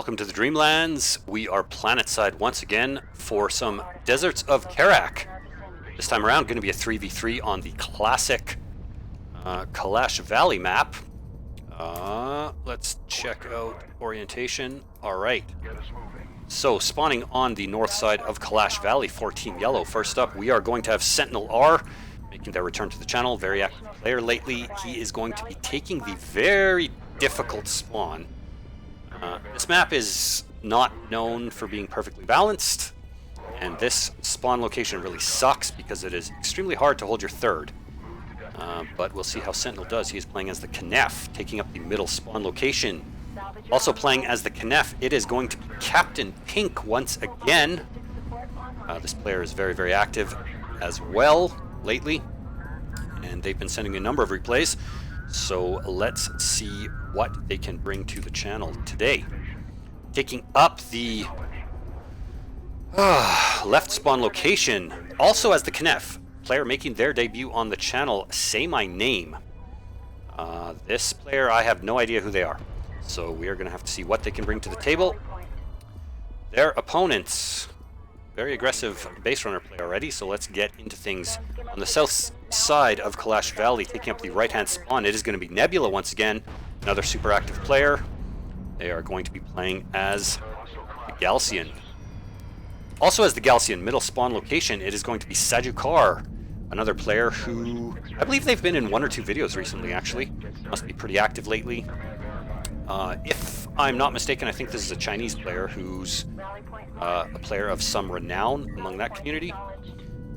Welcome to the Dreamlands. We are planetside once again for some Deserts of Kharak. This time around, going to be a 3v3 on the classic Kalash Valley map. Let's check out orientation. Alright. So, spawning on the north side of Kalash Valley for Team Yellow. First up, we are going to have Sentinel R, making their return to the channel. Very active player lately. He is going to be taking the very difficult spawn. This map is not known for being perfectly balanced, and this spawn location really sucks because it is extremely hard to hold your third. But we'll see how Sentinel does. He is playing as the Knef, taking up the middle spawn location. Also playing as the Knef, it is going to be Captain Pink once again. This player is very, very active as well lately, and they've been sending a number of replays. So let's see what they can bring to the channel today. Taking up the left spawn location, also as the Knef, player making their debut on the channel, Say My Name. This player, I have no idea who they are. So we are going to have to see what they can bring to the table. Their opponents, very aggressive base runner play already, so let's get into things. On the south side of Kalash Valley, taking up the right-hand spawn, it is going to be Nebula once again, another super active player. They are going to be playing as the Galcian. Also as the Galcian, middle spawn location, it is going to be Sajukar, another player who, I believe they've been in one or two videos recently actually. Must be pretty active lately. If I'm not mistaken, I think this is a Chinese player who's a player of some renown among that community.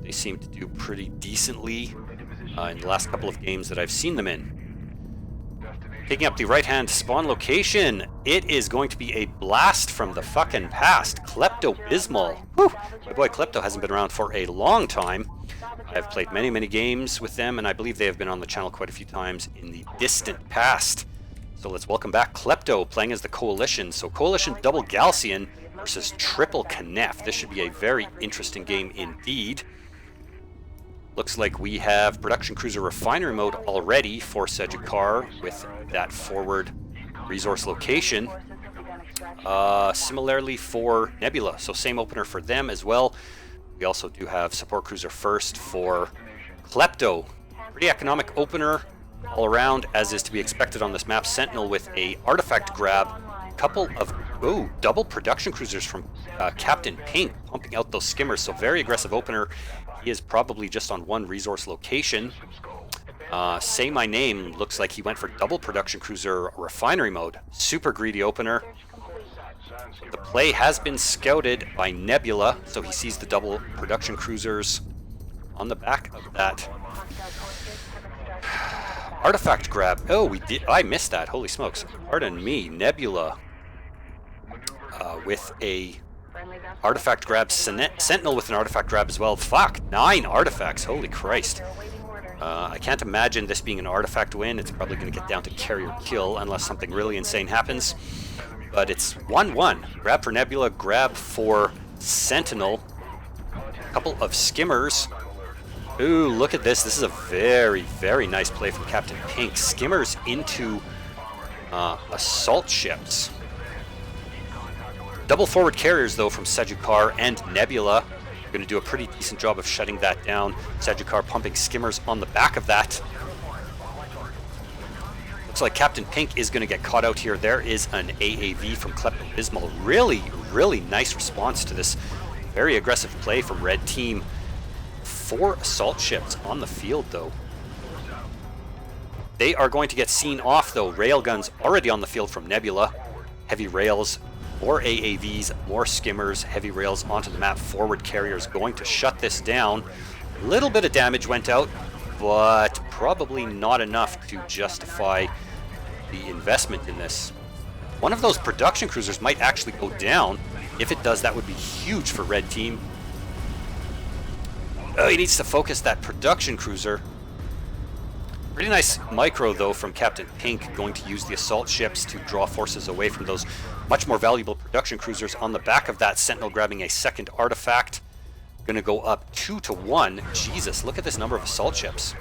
They seem to do pretty decently in the last couple of games that I've seen them in. Taking up the right-hand spawn location, it is going to be a blast from the fucking past. Klepto-Bismol. Whew! My boy Klepto hasn't been around for a long time. I've played many, many games with them, and I believe they have been on the channel quite a few times in the distant past. So let's welcome back Klepto, playing as the Coalition. So Coalition double Galcian versus triple Knef. This should be a very interesting game indeed. Looks like we have Production Cruiser Refinery mode already for Sajukar with that forward resource location. Similarly for Nebula, so same opener for them as well. We also do have Support Cruiser First for Klepto. Pretty economic opener all around, as is to be expected on this map. Sentinel with a artifact grab, couple of double production cruisers from Captain Pink, pumping out those skimmers. So very aggressive opener. He is probably just on one resource location. Say My Name looks like he went for double production cruiser refinery mode. Super greedy opener. The play has been scouted by Nebula, so he sees the double production cruisers on the back of that artifact grab. Oh, I missed that. Holy smokes. Pardon me. Nebula with a artifact grab. Sentinel with an artifact grab as well. Fuck. 9 artifacts. Holy Christ. I can't imagine this being an artifact win. It's probably going to get down to carrier kill unless something really insane happens. But it's 1-1. Grab for Nebula. Grab for Sentinel. A couple of skimmers. Ooh, look at this. This is a very, very nice play from Captain Pink. Skimmers into assault ships. Double forward carriers, though, from Sajukar and Nebula. Going to do a pretty decent job of shutting that down. Sajukar pumping skimmers on the back of that. Looks like Captain Pink is going to get caught out here. There is an AAV from Klepto-Bismol. Really, really nice response to this very aggressive play from Red Team. 4 assault ships on the field, though. They are going to get seen off, though. Railguns already on the field from Nebula. Heavy rails, more AAVs, more skimmers, heavy rails onto the map. Forward carriers going to shut this down. A little bit of damage went out, but probably not enough to justify the investment in this. One of those production cruisers might actually go down. If it does, that would be huge for Red Team. Oh, he needs to focus that production cruiser. Pretty nice micro, though, from Captain Pink, going to use the assault ships to draw forces away from those much more valuable production cruisers. On the back of that, Sentinel grabbing a second artifact. Going to go up 2-1. Jesus, look at this number of assault ships.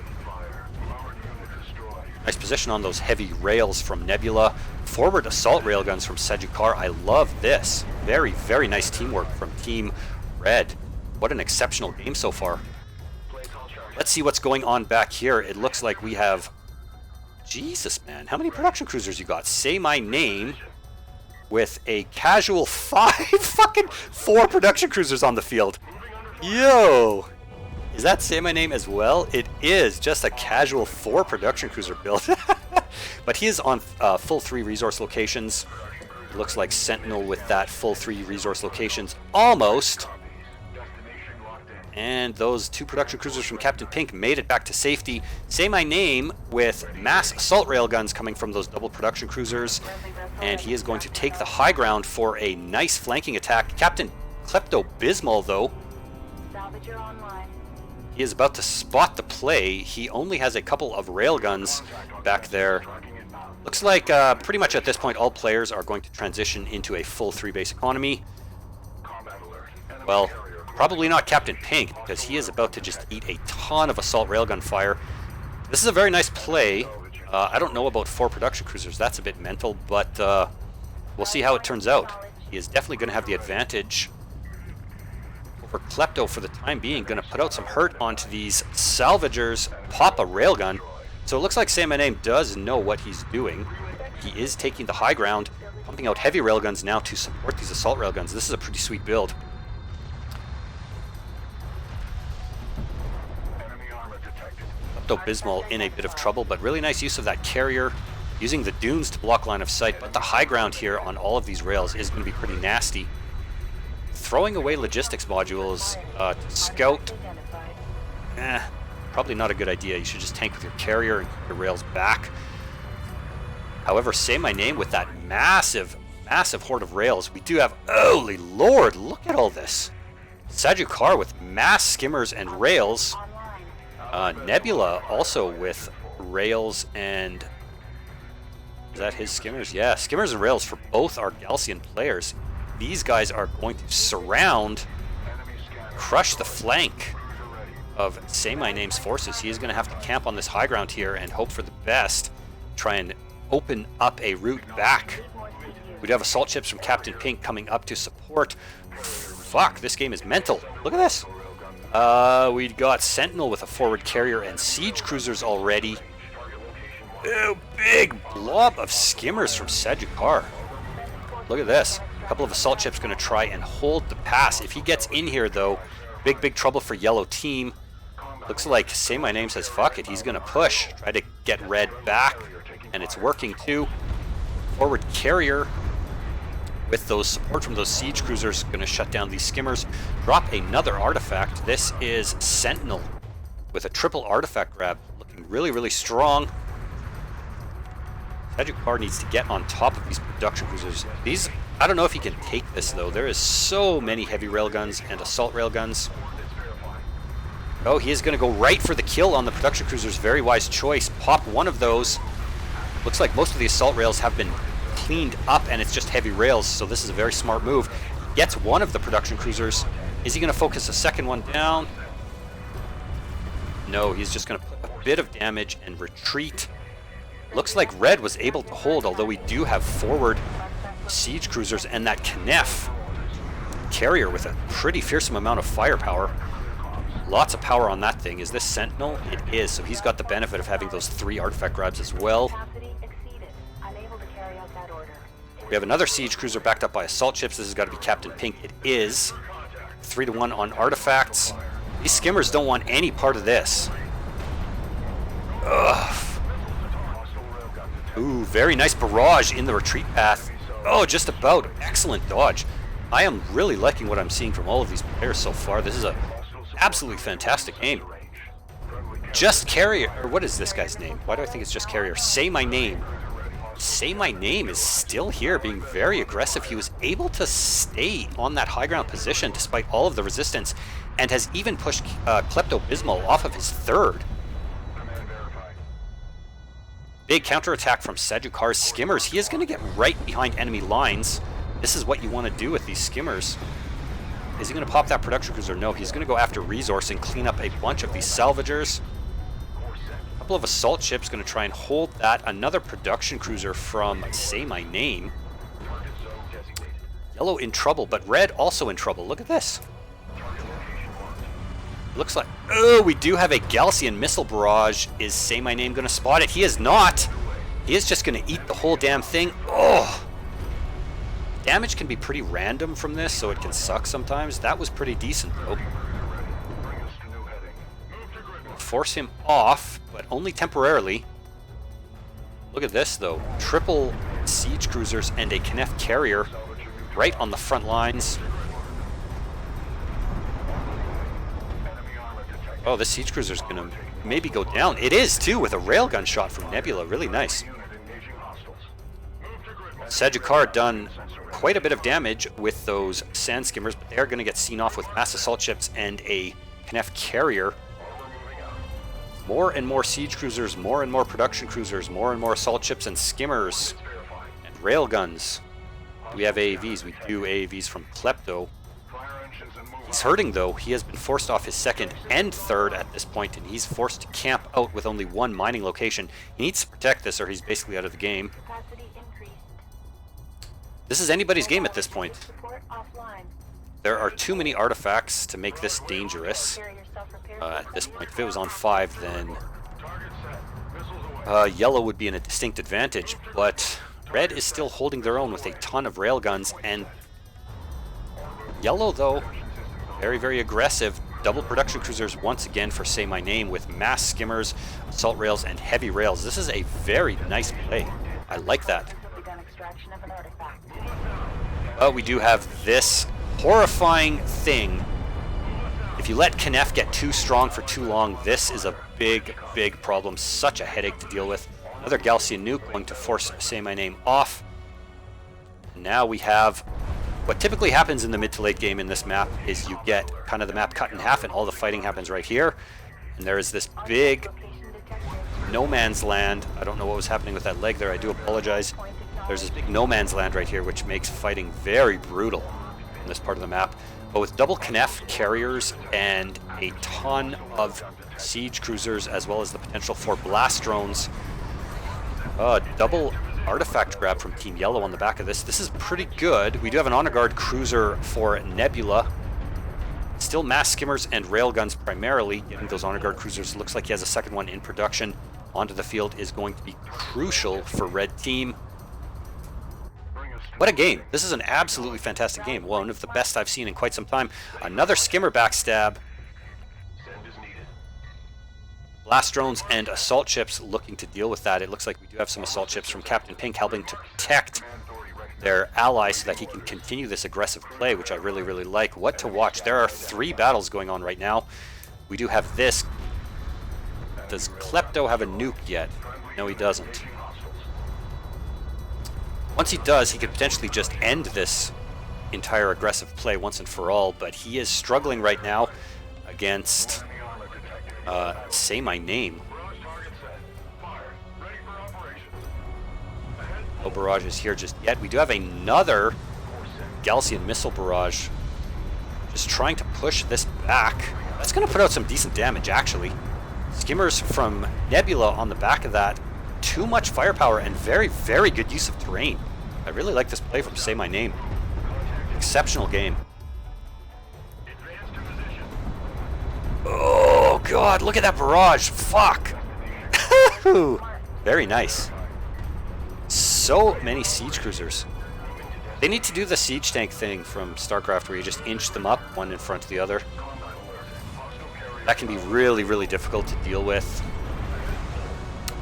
Nice position on those heavy rails from Nebula. forward assault railguns from Sejukar. I love this. Very, very nice teamwork from Team Red. What an exceptional game so far. Let's see what's going on back here. It looks like we have... Jesus, man. How many production cruisers you got? Say my name with a casual 5 fucking 4 production cruisers on the field. Yo! Is that Say My Name as well? It is just a casual 4 production cruiser build. But he is on full 3 resource locations. It looks like Sentinel with that full 3 resource locations almost. And those 2 production cruisers from Captain Pink made it back to safety. Say My Name with mass assault railguns coming from those double production cruisers. And he is going to take the high ground for a nice flanking attack. Captain Klepto Bismol, though, he is about to spot the play. He only has a couple of railguns back there. Looks like pretty much at this point all players are going to transition into a full 3 base economy. Well, probably not Captain Pink, because he is about to just eat a ton of assault railgun fire. This is a very nice play. I don't know about 4 production cruisers. That's a bit mental, but we'll see how it turns out. He is definitely going to have the advantage over Klepto for the time being. Going to put out some hurt onto these salvagers, pop a railgun. So it looks like Say My Name does know what he's doing. He is taking the high ground, pumping out heavy railguns now to support these assault railguns. This is a pretty sweet build. Klepto Bismol in a bit of trouble, but really nice use of that carrier, using the dunes to block line of sight. But the high ground here on all of these rails is going to be pretty nasty. Throwing away logistics modules to scout, probably not a good idea. You should just tank with your carrier and keep your rails back. However, Say My Name with that massive, massive horde of rails. We do have, holy lord, look at all this. Sejukar with mass skimmers and rails. Nebula also with rails and... Is that his skimmers? Yeah, skimmers and rails for both our Galcian players. These guys are going to surround, crush the flank of Say My Name's forces. He is going to have to camp on this high ground here and hope for the best. Try and open up a route back. We do have assault ships from Captain Pink coming up to support. Fuck, this game is mental. Look at this. We got Sentinel with a forward carrier and siege cruisers already. Oh, big blob of skimmers from Sejukar. Look at this. A couple of assault ships going to try and hold the pass. If he gets in here, though, big trouble for yellow team. Looks like Say My Name says fuck it. He's going to push, try to get red back, and it's working too. Forward carrier with those support from those siege cruisers going to shut down these skimmers. Drop another artifact. This is Sentinel with a triple artifact grab, looking really strong. Sejukar needs to get on top of these production cruisers. These, I don't know if he can take this though. There is so many heavy railguns and assault railguns. Oh, he is going to go right for the kill on the production cruisers. Very wise choice. Pop one of those. Looks like most of the assault rails have been cleaned up and it's just heavy rails, so this is a very smart move. Gets one of the production cruisers. Is he going to focus a second one down? No, he's just going to put a bit of damage and retreat. Looks like Red was able to hold, although we do have forward siege cruisers and that Knef carrier with a pretty fearsome amount of firepower. Lots of power on that thing. Is this Sentinel? It is, so he's got the benefit of having those 3 artifact grabs as well. We have another siege cruiser backed up by assault ships. This has got to be Captain Pink. It is. 3-1 on artifacts. These skimmers don't want any part of this. Ugh. Ooh, very nice barrage in the retreat path. Oh, just about. Excellent dodge. I am really liking what I'm seeing from all of these players so far. This is a absolutely fantastic game. Just Carrier, or what is this guy's name? Why do I think it's Just Carrier? Say My Name. Say My Name is still here, being very aggressive. He was able to stay on that high ground position despite all of the resistance, and has even pushed Klepto Bismol off of his 3rd. Big counterattack from Sejukar's skimmers. He is going to get right behind enemy lines. This is what you want to do with these skimmers. Is he going to pop that production cruiser? No, he's going to go after resource and clean up a bunch of these salvagers. A couple of assault ships going to try and hold that. Another production cruiser from Say My Name. Yellow in trouble, but red also in trouble. Look at this. Looks like... Oh, we do have a Galcian missile barrage. Is Say My Name going to spot it? He is not. He is just going to eat the whole damn thing. Oh! Damage can be pretty random from this, so it can suck sometimes. That was pretty decent, though. Force him off, but only temporarily. Look at this, though. Triple siege cruisers and a Kneff carrier right on the front lines. Oh, this siege cruiser is going to maybe go down. It is, too, with a railgun shot from Nebula. Really nice. Sagittarius done quite a bit of damage with those sand skimmers, but they're going to get seen off with mass assault ships and a Kneff carrier. More and more siege cruisers, more and more production cruisers, more and more assault ships and skimmers and railguns. Do we have AAVs? We do. AAVs from Klepto. He's hurting, though. He has been forced off his second and third at this point, and he's forced to camp out with only one mining location. He needs to protect this or he's basically out of the game. This is anybody's game at this point. There are too many artifacts to make this dangerous. At this point, if it was on 5, then yellow would be in a distinct advantage, but red is still holding their own with a ton of railguns, and yellow, though, very, very aggressive. Double production cruisers once again for Say My Name with mass skimmers, assault rails, and heavy rails. This is a very nice play. I like that. But we do have this horrifying thing. If you let Kneff get too strong for too long, this is a big, big problem. Such a headache to deal with. Another Galcian nuke going to force Say My Name off. Now we have what typically happens in the mid to late game in this map is you get kind of the map cut in half and all the fighting happens right here. And there is this big no man's land. I don't know what was happening with that leg there. I do apologize. There's this big no man's land right here, which makes fighting very brutal in this part of the map. But with double Kneff carriers and a ton of siege cruisers, as well as the potential for blast drones, double artifact grab from Team Yellow on the back of this. This is pretty good. We do have an honor guard cruiser for Nebula. Still mass skimmers and railguns primarily. Getting those honor guard cruisers. Looks like he has a second one in production. Onto the field is going to be crucial for red team. What a game. This is an absolutely fantastic game. One of the best I've seen in quite some time. Another skimmer backstab. Blast drones and assault ships looking to deal with that. It looks like we do have some assault ships from Captain Pink helping to protect their ally so that he can continue this aggressive play, which I really, really like. What to watch. There are 3 battles going on right now. We do have this. Does Klepto have a nuke yet? No, he doesn't. Once he does, he could potentially just end this entire aggressive play once and for all, but he is struggling right now against Say My Name. No barrages here just yet. We do have another Galcian missile barrage. Just trying to push this back. That's going to put out some decent damage, actually. Skimmers from Nebula on the back of that. Too much firepower and very, very good use of terrain. I really like this play from Say My Name. Exceptional game. Oh, God, look at that barrage. Fuck. Very nice. So many siege cruisers. They need to do the siege tank thing from StarCraft where you just inch them up, one in front of the other. That can be really, really difficult to deal with.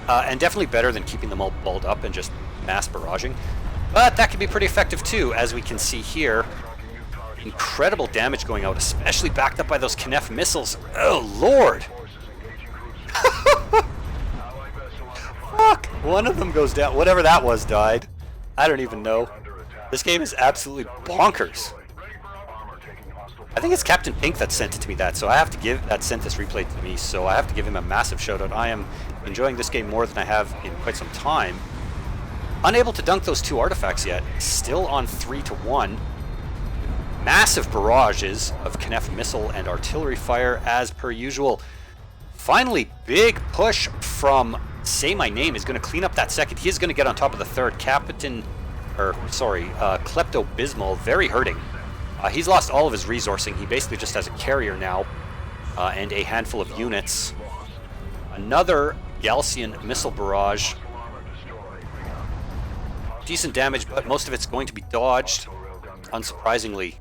And definitely better than keeping them all balled up and just mass barraging. But that can be pretty effective too, as we can see here. Incredible damage going out, especially backed up by those Kneff missiles. Oh, Lord! Fuck! One of them goes down. Whatever that was died. I don't even know. This game is absolutely bonkers. I think it's Captain Pink that sent it to me so I have to give that sent this replay to me, so I have to give him a massive shout out. I am enjoying this game more than I have in quite some time. Unable to dunk those 2 artifacts yet. Still on 3-1. Massive barrages of Kneff missile and artillery fire as per usual. Finally, big push from Say My Name is going to clean up that second. He is going to get on top of the third. Klepto Bismol, very hurting. He's lost all of his resourcing. He basically just has a carrier now and a handful of units. Another Galcian missile barrage. Decent damage, but most of it's going to be dodged, unsurprisingly.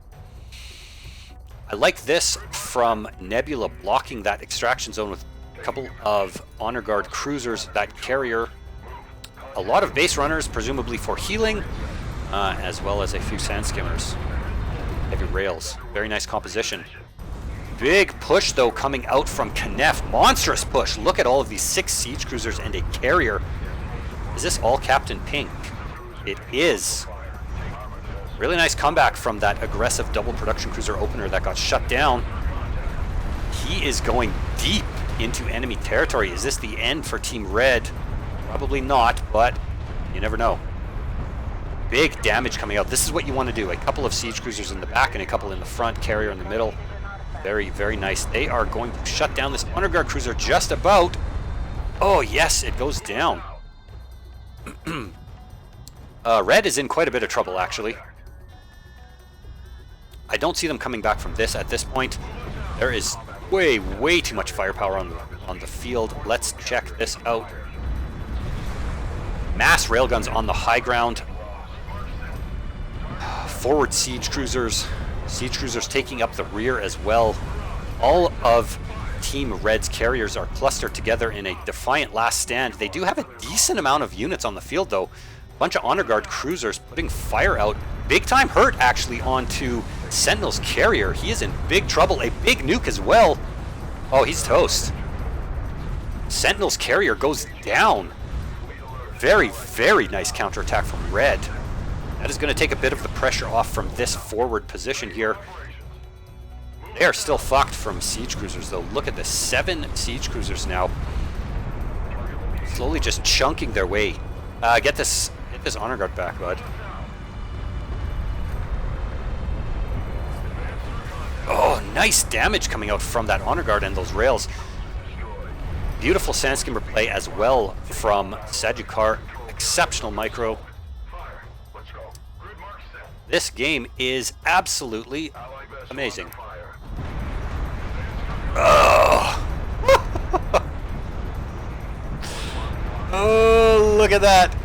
I like this from Nebula blocking that extraction zone with a couple of Honor Guard cruisers, that carrier. A lot of base runners, presumably for healing, as well as a few sand skimmers. Heavy rails. Very nice composition. Big push, though, coming out from Knef. Monstrous push. Look at all of these 6 siege cruisers and a carrier. Is this all Captain Pink? It is. Really nice comeback from that aggressive double production cruiser opener that got shut down. He is going deep into enemy territory. Is this the end for Team Red? Probably not, but you never know. Big damage coming out. This is what you want to do. A couple of siege cruisers in the back and a couple in the front, carrier in the middle. Very, very nice. They are going to shut down this Honor Guard cruiser just about. Oh, yes, it goes down. Red is in quite a bit of trouble, actually. I don't see them coming back from this at this point. There is way, way too much firepower on the field. Let's check this out. Mass railguns on the high ground. Forward siege cruisers. Siege cruisers taking up the rear as well. All of Team Red's carriers are clustered together in a defiant last stand. They do have a decent amount of units on the field, though. Bunch of Honor Guard cruisers putting fire out. Big time hurt, actually, onto Sentinel's carrier. He is in big trouble. A big nuke as well. Oh, he's toast. Sentinel's carrier goes down. Very, very nice counterattack from Red. That is going to take a bit of the pressure off from this forward position here. They are still fucked from siege cruisers, though. Look at this. 7 siege cruisers now. Slowly just chunking their way. Get this Honor Guard back, bud. Oh, nice damage coming out from that Honor Guard and those rails. Beautiful sand skimmer play as well from Sajukar. Exceptional micro. This game is absolutely amazing. Oh, oh, look at that.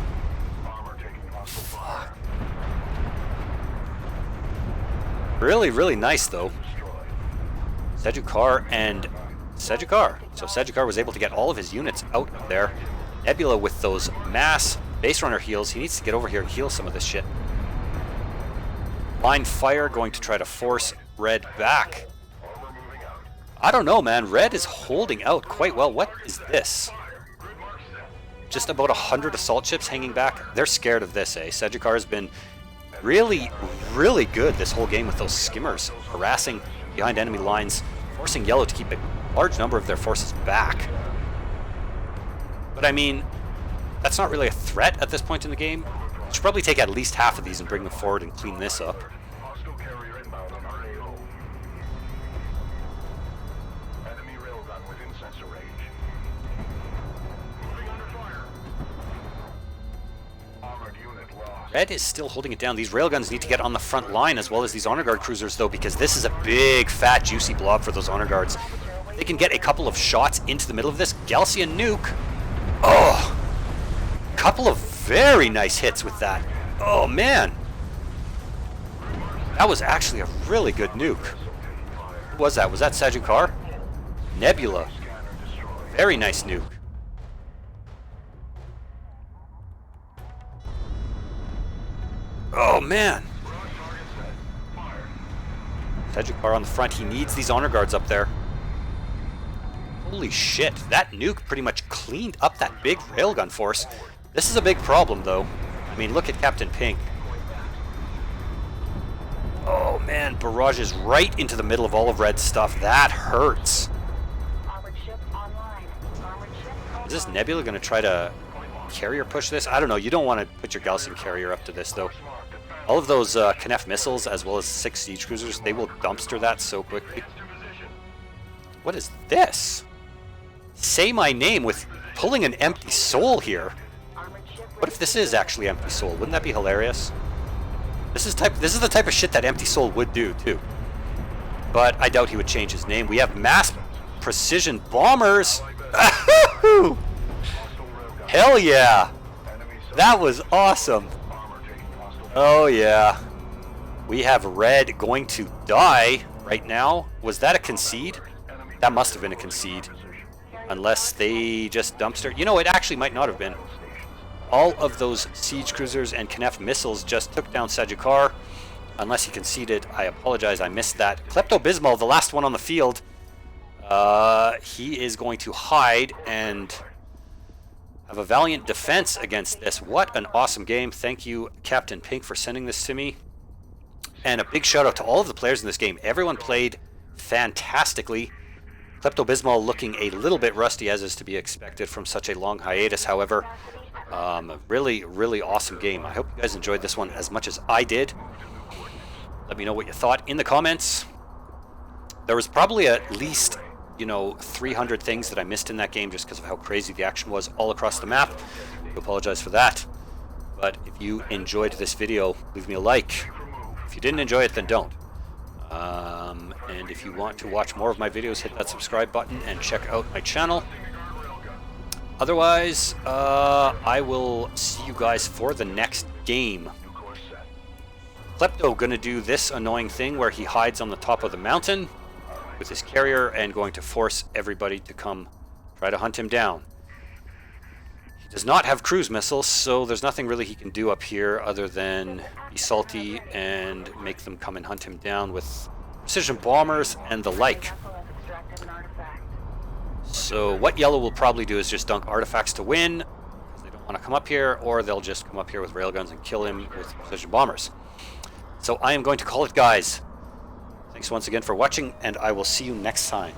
Fuck. Really, really nice, though. Sajukar and Sajukar. So Sajukar was able to get all of his units out of there. Nebula with those mass base runner heals. He needs to get over here and heal some of this shit. Line fire going to try to force Red back. I don't know, man. Red is holding out quite well. What is this? Just about 100 assault ships hanging back. They're scared of this, eh? Sajukar has been really, really good this whole game with those skimmers harassing behind enemy lines, forcing Yellow to keep a large number of their forces back. But I mean, that's not really a threat at this point in the game. You should probably take at least half of these and bring them forward and clean this up. Red is still holding it down. These railguns need to get on the front line as well as these Honor Guard cruisers, though, because this is a big, fat, juicy blob for those Honor Guards. They can get a couple of shots into the middle of this. Galcian nuke. Oh! Couple of very nice hits with that. Oh, man. That was actually a really good nuke. Who was that? Was that Sajukar? Nebula. Very nice nuke. Oh, man. Sajukar on the front. He needs these Honor Guards up there. Holy shit. That nuke pretty much cleaned up that big railgun force. This is a big problem, though. I mean, look at Captain Pink. Oh, man. Barrages right into the middle of all of Red's stuff. That hurts. Is this Nebula going to try to carrier push this? I don't know. You don't want to put your Galcian carrier up to this, though. All of those Knef missiles, as well as 6 siege cruisers, they will dumpster that so quickly. What is this? Say my name with pulling an empty soul here. What if this is actually empty soul? Wouldn't that be hilarious? This is the type of shit that empty soul would do too. But I doubt he would change his name. We have mass precision bombers. Hell yeah. That was awesome. Oh yeah. We have red going to die right now. Was that a concede? That must have been a concede. Unless they just dumpster. You know, it actually might not have been. All of those siege cruisers and Knef missiles just took down Sajikar. Unless he conceded. I apologize, I missed that. Klepto-Bismol, the last one on the field. He is going to hide and have a valiant defense against this. What an awesome game. Thank you, Captain Pink, for sending this to me. And a big shout out to all of the players in this game. Everyone played fantastically. Klepto-Bismol looking a little bit rusty, as is to be expected from such a long hiatus. However, really, really awesome game. I hope you guys enjoyed this one as much as I did. Let me know what you thought in the comments. There was probably at least, 300 things that I missed in that game just because of how crazy the action was all across the map. I apologize for that. But if you enjoyed this video, leave me a like. If you didn't enjoy it, then don't. And if you want to watch more of my videos, hit that subscribe button and check out my channel. Otherwise, I will see you guys for the next game. Klepto gonna do this annoying thing where he hides on the top of the mountain with his carrier and going to force everybody to come try to hunt him down. He does not have cruise missiles, so there's nothing really he can do up here other than be salty and make them come and hunt him down with precision bombers and the like. So what yellow will probably do is just dunk artifacts to win, because they don't want to come up here, or they'll just come up here with railguns and kill him with precision bombers. So I am going to call it, guys. Thanks once again for watching, and I will see you next time.